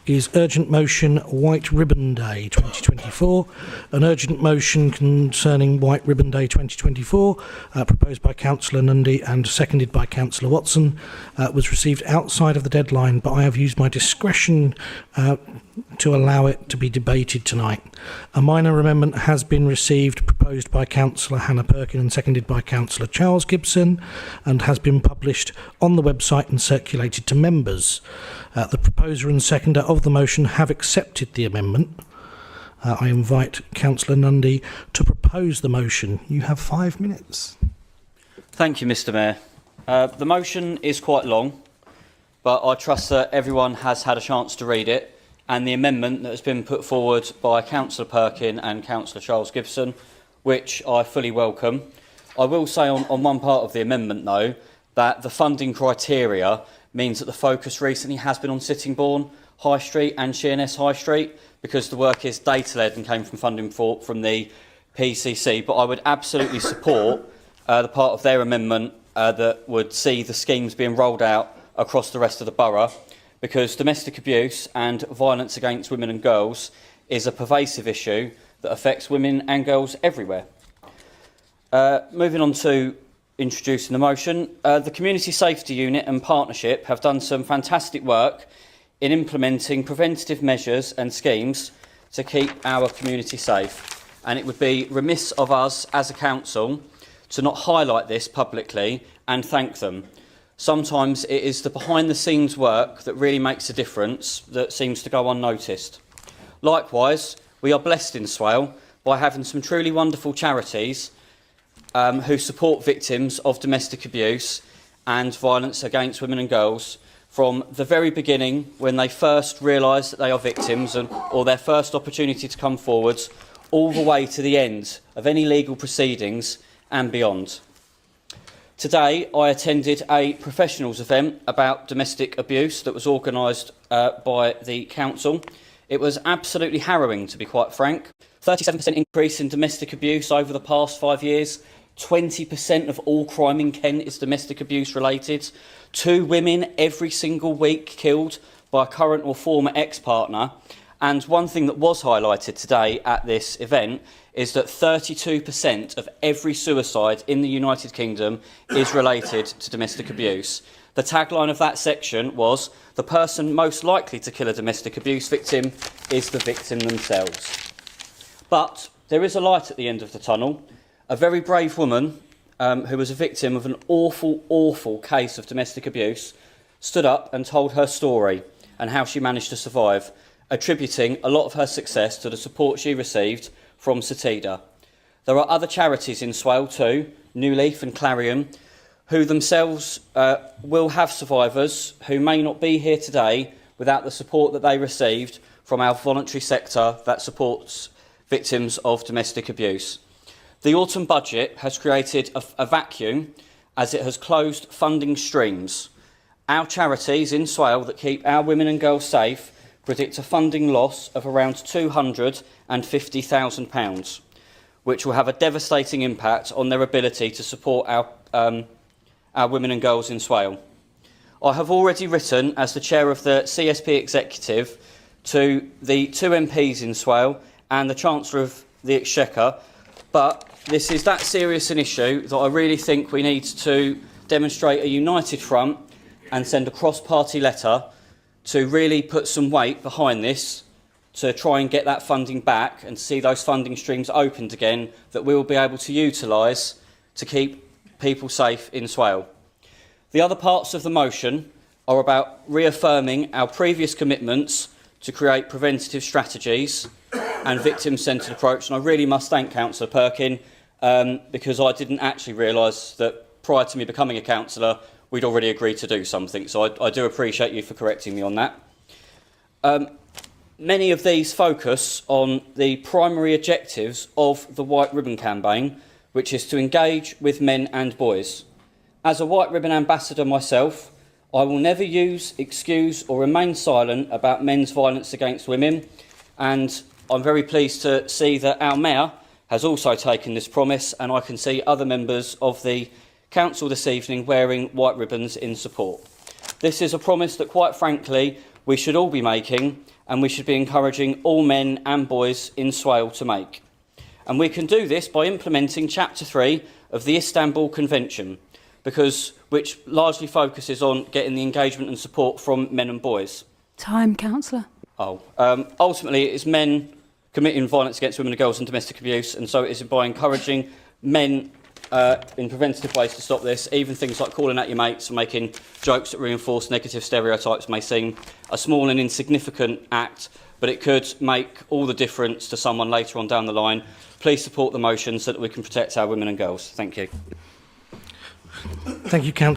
is urgent motion White Ribbon Day 2024. An urgent motion concerning White Ribbon Day 2024, proposed by Councillor Nundy and seconded by Councillor Watson, was received outside of the deadline, but I have used my discretion to allow it to be debated tonight. A minor amendment has been received, proposed by Councillor Hannah Perkin and seconded by Councillor Charles Gibson, and has been published on the website and circulated to members. The proposer and seconder of the motion have accepted the amendment. I invite Councillor Nundy to propose the motion. You have 5 minutes. Thank you, Mr. Mayor. The motion is quite long, but I trust that everyone has had a chance to read it, and the amendment that has been put forward by Councillor Perkin and Councillor Charles Gibson, which I fully welcome. I will say on one part of the amendment, though, that the funding criteria means that the focus recently has been on Sittingbourne High Street and Sheerness High Street, because the work is data-led and came from funding from the PCC. But I would absolutely support the part of their amendment that would see the schemes being rolled out across the rest of the borough, because domestic abuse and violence against women and girls is a pervasive issue that affects women and girls everywhere. Moving on to introducing the motion, the Community Safety Unit and Partnership have done some fantastic work in implementing preventative measures and schemes to keep our community safe, and it would be remiss of us as a council to not highlight this publicly and thank them. Sometimes it is the behind-the-scenes work that really makes a difference that seems to go unnoticed. Likewise, we are blessed in Swale by having some truly wonderful charities who support victims of domestic abuse and violence against women and girls from the very beginning, when they first realise that they are victims or their first opportunity to come forwards, all the way to the end of any legal proceedings and beyond. Today, I attended a professionals event about domestic abuse that was organised by the council. It was absolutely harrowing, to be quite frank. 37% increase in domestic abuse over the past 5 years. 20% of all crime in Kent is domestic abuse related. 2 women every single week killed by a current or former ex-partner. And one thing that was highlighted today at this event is that 32% of every suicide in the United Kingdom is related to domestic abuse. The tagline of that section was, "The person most likely to kill a domestic abuse victim is the victim themselves." But there is a light at the end of the tunnel. A very brave woman who was a victim of an awful, awful case of domestic abuse stood up and told her story and how she managed to survive, attributing a lot of her success to the support she received from Setida. There are other charities in Swale too, New Leaf and Clarion, who themselves will have survivors who may not be here today without the support that they received from our voluntary sector that supports victims of domestic abuse. The autumn budget has created a vacuum as it has closed funding streams. Our charities in Swale that keep our women and girls safe predict a funding loss of around £250,000, which will have a devastating impact on their ability to support our women and girls in Swale. I have already written, as the chair of the CSP executive, to the 2 MPs in Swale and the Chancellor of the Exchequer, but this is that serious an issue that I really think we need to demonstrate a united front and send a cross-party letter to really put some weight behind this to try and get that funding back and see those funding streams opened again that we will be able to utilise to keep people safe in Swale. The other parts of the motion are about reaffirming our previous commitments to create preventative strategies and victim-centred approach, and I really must thank Councillor Perkin because I didn't actually realise that prior to me becoming a councillor we'd already agreed to do something, so I do appreciate you for correcting me on that. Many of these focus on the primary objectives of the White Ribbon campaign, which is to engage with men and boys. As a White Ribbon ambassador myself, I will never use, excuse or remain silent about men's violence against women, and I'm very pleased to see that our Mayor has also taken this promise, and I can see other members of the Council this evening wearing white ribbons in support. This is a promise that, quite frankly, we should all be making, and we should be encouraging all men and boys in Swale to make. And we can do this by implementing Chapter 3 of the Istanbul Convention, which largely focuses on getting the engagement and support from men and boys. Time, Councillor. Ultimately, it is men committing violence against women and girls and domestic abuse, and so it is by encouraging men in preventative ways to stop this. Even things like calling out your mates and making jokes that reinforce negative stereotypes may seem a small and insignificant act, but it could make all the difference to someone later on down the line. Please support the motion so that we can protect our women and girls. Thank you. Thank you, Councillor.